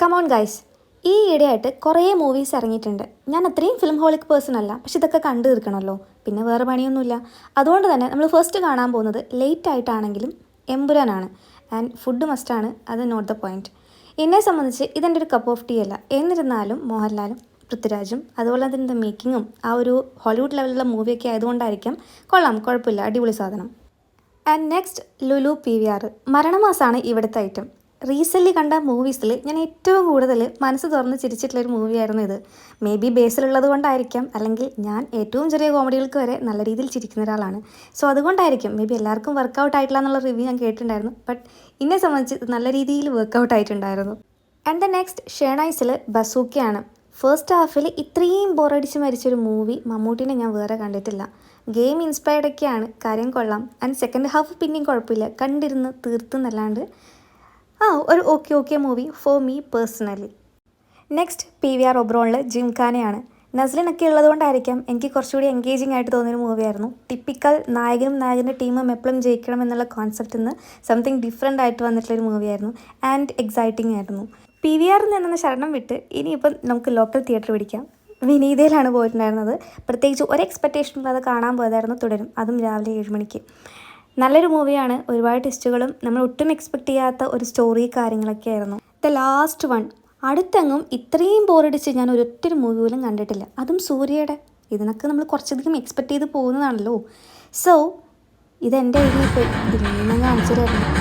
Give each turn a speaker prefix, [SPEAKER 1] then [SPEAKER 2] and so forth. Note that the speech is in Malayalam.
[SPEAKER 1] കമോൺ ഗൈസ്, ഈ ഇടയായിട്ട് കുറേ മൂവീസ് ഇറങ്ങിയിട്ടുണ്ട്. ഞാൻ അത്രയും ഫിലിം ഹോളിക് പേഴ്സൺ അല്ല, പക്ഷെ ഇതൊക്കെ കണ്ടു തീർക്കണമല്ലോ, പിന്നെ വേറെ പണിയൊന്നുമില്ല. അതുകൊണ്ട് തന്നെ നമ്മൾ ഫസ്റ്റ് കാണാൻ പോകുന്നത് ലേറ്റ് ആയിട്ടാണെങ്കിലും എമ്പുരാനാണ്. ആൻഡ് ഫുഡ് മസ്റ്റാണ്, അത് നോട്ട് ദ പോയിൻറ്റ്. എന്നെ സംബന്ധിച്ച് ഇതെൻ്റെ ഒരു കപ്പ് ഓഫ് ടീ അല്ല. എന്നിരുന്നാലും മോഹൻലാലും പൃഥ്വിരാജും അതുപോലെ തന്നെ മേക്കിങ്ങും ആ ഒരു ഹോളിവുഡ് ലെവലിലുള്ള മൂവിയൊക്കെ ആയതുകൊണ്ടായിരിക്കാം കൊള്ളാം, കുഴപ്പമില്ല, അടിപൊളി സാധനം. ആൻഡ് നെക്സ്റ്റ് ലുലു PVR മരണമാസമാണ് ഇവിടുത്തെ ഐറ്റം. റീസെൻ്റ്ലി കണ്ട മൂവീസിൽ ഞാൻ ഏറ്റവും കൂടുതൽ മനസ്സ് തുറന്ന് ചിരിച്ചിട്ടുള്ളൊരു മൂവിയായിരുന്നു ഇത്. മേ ബി ബേസിലുള്ളത് കൊണ്ടായിരിക്കാം, അല്ലെങ്കിൽ ഞാൻ ഏറ്റവും ചെറിയ കോമഡികൾക്ക് വരെ നല്ല രീതിയിൽ ചിരിക്കുന്ന ഒരാളാണ്. സോ അതുകൊണ്ടായിരിക്കും മേ ബി എല്ലാവർക്കും വർക്കൗട്ട് ആയിട്ടില്ല എന്നുള്ള റിവ്യൂ ഞാൻ കേട്ടിട്ടുണ്ടായിരുന്നു. ബട്ട് എന്നെ സംബന്ധിച്ച് നല്ല രീതിയിൽ വർക്കൗട്ട് ആയിട്ടുണ്ടായിരുന്നു. ആൻഡ് ദ നെക്സ്റ്റ് ഷേണൈസിൽ ബസൂക്കയാണ്. ഫസ്റ്റ് ഹാഫിൽ ഇത്രയും ബോറടിച്ച് മരിച്ചൊരു മൂവി മമ്മൂട്ടിനെ ഞാൻ വേറെ കണ്ടിട്ടില്ല. ഗെയിം ഇൻസ്പയർഡൊക്കെയാണ്, കാര്യം കൊള്ളാം. ആൻഡ് സെക്കൻഡ് ഹാഫ് പിന്നെയും കുഴപ്പമില്ല, കണ്ടിരുന്ന് തീർത്തുന്നല്ലാണ്ട് ഒരു okay movie for me personally. Next PVR ഒബ്രോണിൽ ജിംഖാനയാണ്. നസ്ലിനൊക്കെ ഉള്ളതുകൊണ്ടായിരിക്കാം എനിക്ക് കുറച്ചുകൂടി എൻഗേജിങ് ആയിട്ട് തോന്നിയൊരു മൂവിയായിരുന്നു. ടിപ്പിക്കൽ നായകനും നായകൻ്റെ ടീമും എപ്പോഴും ജയിക്കണം എന്നുള്ള കോൺസെപ്റ്റിൽ നിന്ന് സംതിങ് ഡിഫറെൻ്റ് ആയിട്ട് വന്നിട്ടുള്ളൊരു മൂവിയായിരുന്നു. ആൻഡ് എക്സൈറ്റിംഗ് ആയിരുന്നു. PVR നിന്നെന്ന ശരണം വിട്ട് ഇനിയിപ്പം നമുക്ക് ലോക്കൽ തിയേറ്റർ പിടിക്കാം. വിനീതയിലാണ് പോയിട്ടുണ്ടായിരുന്നത്. പ്രത്യേകിച്ച് ഒരു എക്സ്പെക്റ്റേഷൻ ഇല്ലാതെ കാണാൻ പോയതായിരുന്നു തുടരും, അതും രാവിലെ 7 മണിക്ക്. നല്ലൊരു മൂവിയാണ്, ഒരുപാട് ടെസ്റ്റുകളും നമ്മൾ ഒട്ടും എക്സ്പെക്റ്റ് ചെയ്യാത്ത ഒരു സ്റ്റോറി കാര്യങ്ങളൊക്കെ ആയിരുന്നു. ദ ലാസ്റ്റ് വൺ, അടുത്തെങ്ങും ഇത്രയും ബോറടിച്ച് ഞാൻ ഒരൊറ്റൊരു മൂവി പോലും കണ്ടിട്ടില്ല, അതും സൂര്യയുടെ. ഇതിനൊക്കെ നമ്മൾ കുറച്ചധികം എക്സ്പെക്റ്റ് ചെയ്ത് പോകുന്നതാണല്ലോ. സോ ഇതെൻ്റെ ഐഡിയ പോയി ഇതിൽ നിന്ന് കാണിച്ചു തരുന്നു.